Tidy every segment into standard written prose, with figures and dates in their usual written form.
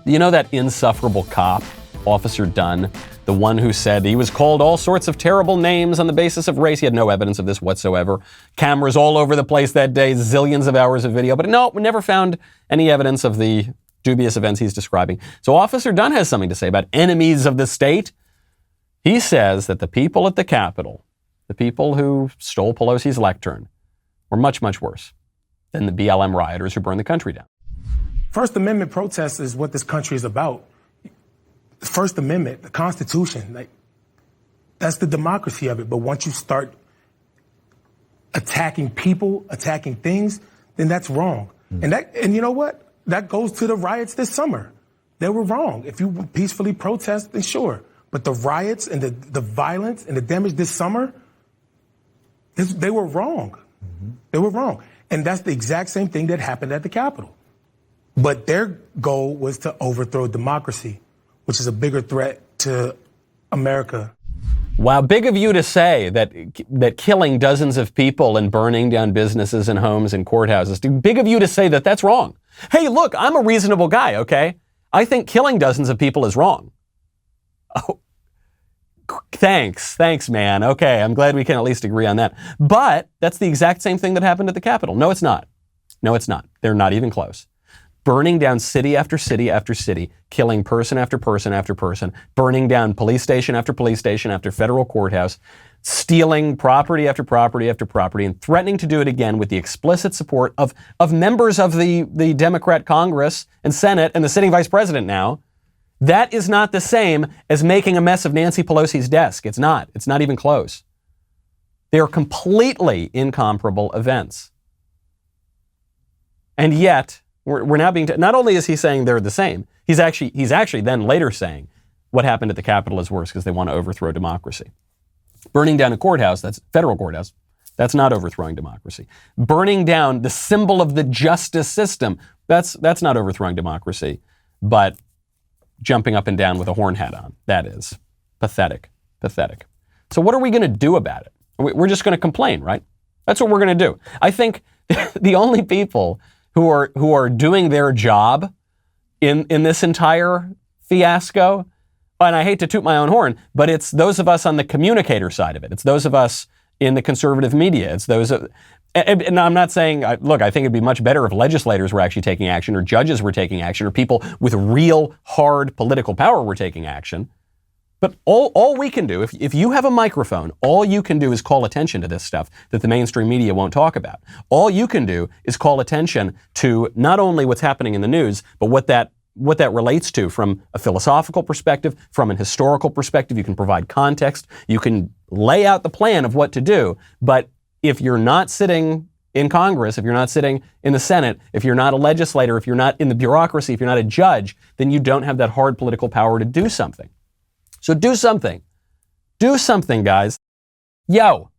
You know that insufferable cop, Officer Dunn, the one who said he was called all sorts of terrible names on the basis of race? He had no evidence of this whatsoever. Cameras all over the place that day, zillions of hours of video. But no, we never found any evidence of the dubious events he's describing. So Officer Dunn has something to say about enemies of the state. He says that the people at the Capitol, the people who stole Pelosi's lectern, were much, much worse than the BLM rioters who burned the country down. First Amendment protests is what this country is about. The First Amendment, the Constitution, like, that's the democracy of it. But once you start attacking people, attacking things, then that's wrong. And you know what? That goes to the riots this summer. They were wrong. If you peacefully protest, then sure. But the riots and the violence and the damage this summer, they were wrong. They were wrong. And that's the exact same thing that happened at the Capitol. But their goal was to overthrow democracy, which is a bigger threat to America. Wow, big of you to say that killing dozens of people and burning down businesses and homes and courthouses, big of you to say that that's wrong. Hey, look, I'm a reasonable guy, okay? I think killing dozens of people is wrong. Oh, thanks, man. Okay, I'm glad we can at least agree on that. But that's the exact same thing that happened at the Capitol. No, it's not. No, it's not. They're not even close. Burning down city after city after city, killing person after person after person, burning down police station after police station after federal courthouse, stealing property after property after property, and threatening to do it again with the explicit support of members of the Democrat Congress and Senate and the sitting vice president now. That is not the same as making a mess of Nancy Pelosi's desk. It's not. It's not even close. They are completely incomparable events. And yet, we're now being, not only is he saying they're the same, he's actually then later saying what happened at the Capitol is worse because they want to overthrow democracy. Burning down a courthouse, that's federal courthouse, that's not overthrowing democracy. Burning down the symbol of the justice system, that's not overthrowing democracy. But jumping up and down with a horn hat on, that is pathetic, pathetic. So what are we going to do about it? We're just going to complain, right? That's what we're going to do. I think the only people who are doing their job in this entire fiasco, and I hate to toot my own horn, but it's those of us on the communicator side of it. It's those of us in the conservative media. It's those of, and I'm not saying, look, I think it'd be much better if legislators were actually taking action, or judges were taking action, or people with real hard political power were taking action. But all we can do, if you have a microphone, all you can do is call attention to this stuff that the mainstream media won't talk about. All you can do is call attention to not only what's happening in the news, but what that relates to from a philosophical perspective, from an historical perspective. You can provide context. You can lay out the plan of what to do. But if you're not sitting in Congress, if you're not sitting in the Senate, if you're not a legislator, if you're not in the bureaucracy, if you're not a judge, then you don't have that hard political power to do something. So do something. Do something, guys. Yo,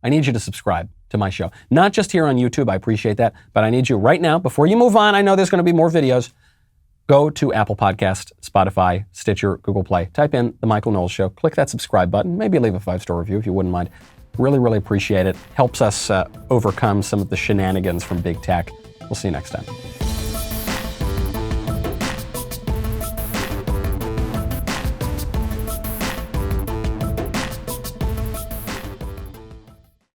I need you to subscribe to my show. Not just here on YouTube, I appreciate that, but I need you right now, before you move on, I know there's going to be more videos, go to Apple Podcast, Spotify, Stitcher, Google Play, type in The Michael Knowles Show, click that subscribe button, maybe leave a 5-star review if you wouldn't mind. Really, really appreciate it. Helps us overcome some of the shenanigans from big tech. We'll see you next time.